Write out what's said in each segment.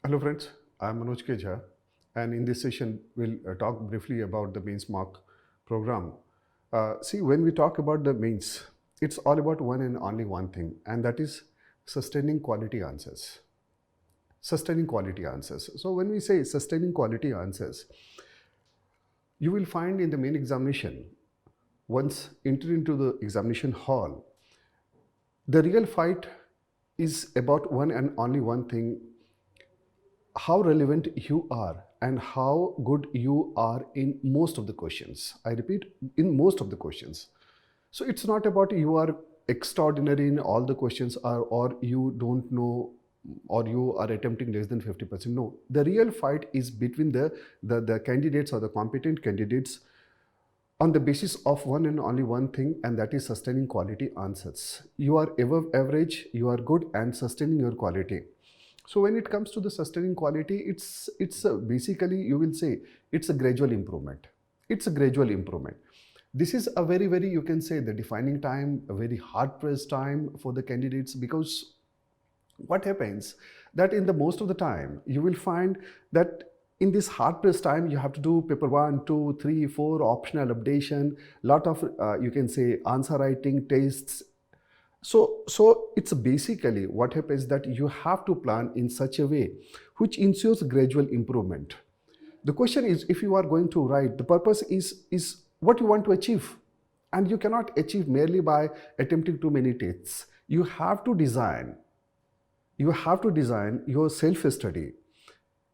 Hello friends, I am Manoj Keja, and in this session we'll talk briefly about the mains mark program. See, when we talk about the mains, it's all about one and only one thing, and that is sustaining quality answers. Sustaining quality answers. So when we say sustaining quality answers, you will find in the main examination, once enter into the examination hall, the real fight is about one and only one thing: how relevant you are and how good you are in most of the questions. I repeat, in most of the questions. So it's not about you are extraordinary in all the questions, or you don't know, or you are attempting less than 50%. No, the real fight is between the candidates or the competent candidates on the basis of one and only one thing, and that is sustaining quality answers. You are above average, you are good and sustaining your quality. So when it comes to the sustaining quality, it's basically, you will say, it's a gradual improvement. It's a gradual improvement. This is a very, you can say, the defining time, a very hard pressed time for the candidates, because what happens that in the most of the time you will find that in this hard pressed time you have to do paper 1, 2, 3, 4 optional updation, lot of you can say answer writing tests. So it's basically what happens that you have to plan in such a way which ensures gradual improvement. The question is, if you are going to write, the purpose is what you want to achieve, and you cannot achieve merely by attempting too many tests. You have to design your self-study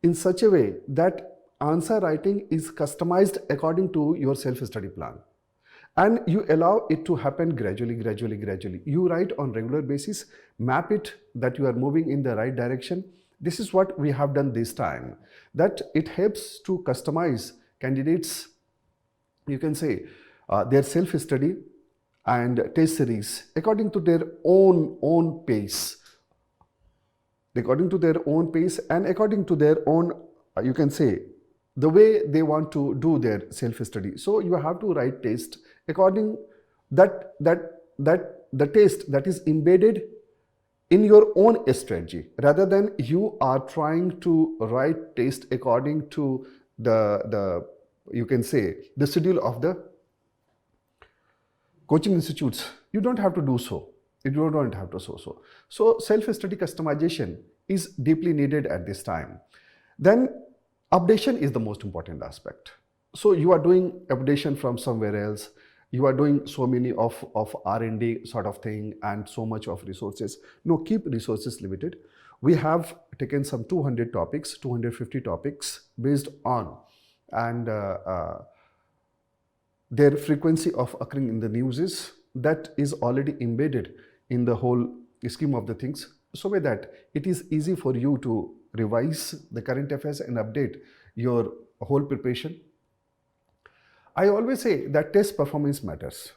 in such a way that answer writing is customized according to your self-study plan, and you allow it to happen gradually. You write on regular basis, map it that you are moving in the right direction. This is what we have done this time, that it helps to customize candidates, you can say, their self-study and test series according to their own pace, and according to their own, you can say, the way they want to do their self-study. So you have to write test according that the test that is embedded in your own strategy, rather than you are trying to write test according to the you can say the schedule of the coaching institutes. You don't have to do so. You don't have to so self-study customization is deeply needed at this time. Then updation is the most important aspect. So you are doing updation from somewhere else, you are doing so many of R&D sort of thing, and so much of resources. No, keep resources limited. We have taken some 200 topics, 250 topics based on, and their frequency of occurring in the news that is already embedded in the whole scheme of the things, so that it is easy for you to revise the current affairs and update your whole preparation. I always say that test performance matters.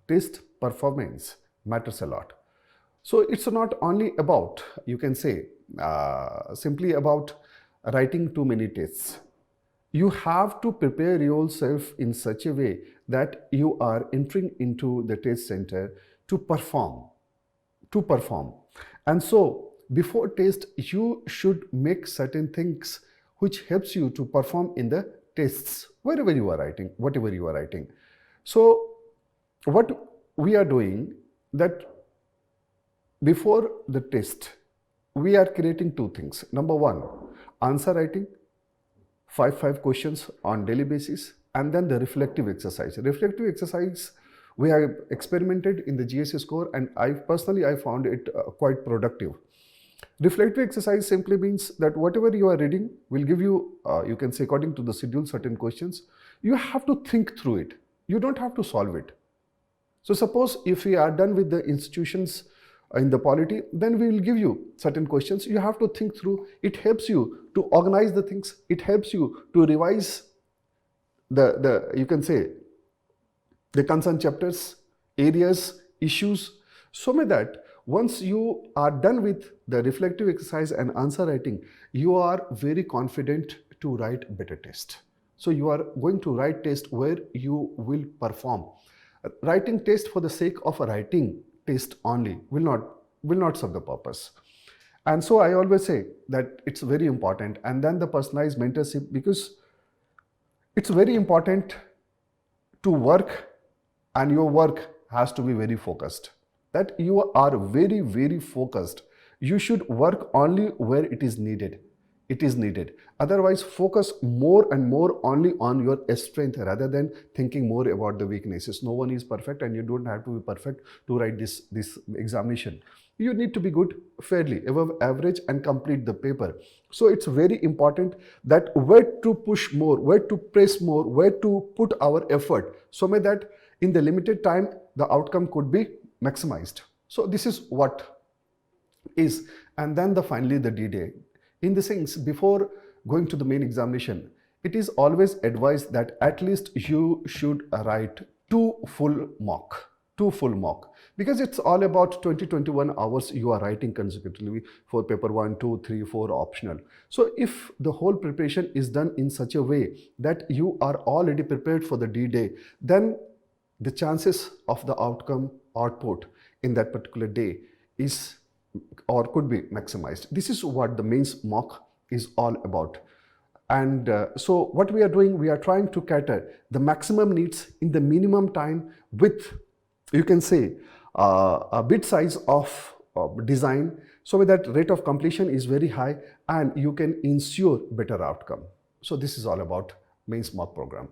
Test performance matters a lot. So it's not only about, you can say, simply about writing too many tests. You have to prepare yourself in such a way that you are entering into the test center to perform. And so before test, you should make certain things which helps you to perform in the tests, wherever you are writing, whatever you are writing. So what we are doing, that before the test, we are creating two things. Number one, answer writing, 5 questions on daily basis, and then the reflective exercise. Reflective exercise, we have experimented in the GSE score, and I found it quite productive. Reflective exercise simply means that whatever you are reading will give you, you can say, according to the schedule, certain questions. You have to think through it. You don't have to solve it. So suppose if we are done with the institutions in the polity, then we will give you certain questions. You have to think through. It helps you to organize the things. It helps you to revise the you can say, the concerned chapters, areas, issues, so that once you are done with the reflective exercise and answer writing, you are very confident to write better test. So you are going to write test where you will perform. Writing test for the sake of a writing test only will not serve the purpose. And so I always say that it's very important. And then the personalized mentorship, because it's very important to work, and your work has to be very focused. That you are very, very focused. You should work only where it is needed. It is needed. Otherwise, focus more and more only on your strength rather than thinking more about the weaknesses. No one is perfect, and you don't have to be perfect to write this examination. You need to be good, fairly above average, and complete the paper. So it's very important that where to push more, where to press more, where to put our effort, so may that in the limited time the outcome could be maximized. So this is what is. And then finally the D-Day. In the sense, before going to the main examination, it is always advised that at least you should write two full mock, because it's all about 20-21 hours you are writing consecutively for paper 1, 2, 3, 4 optional. So if the whole preparation is done in such a way that you are already prepared for the D-Day, then the chances of the output in that particular day is or could be maximized. This is what the mains mock is all about. And so what we are doing, we are trying to cater the maximum needs in the minimum time with, you can say, a bit size of design, so that rate of completion is very high and you can ensure better outcome. So this is all about mains mock program.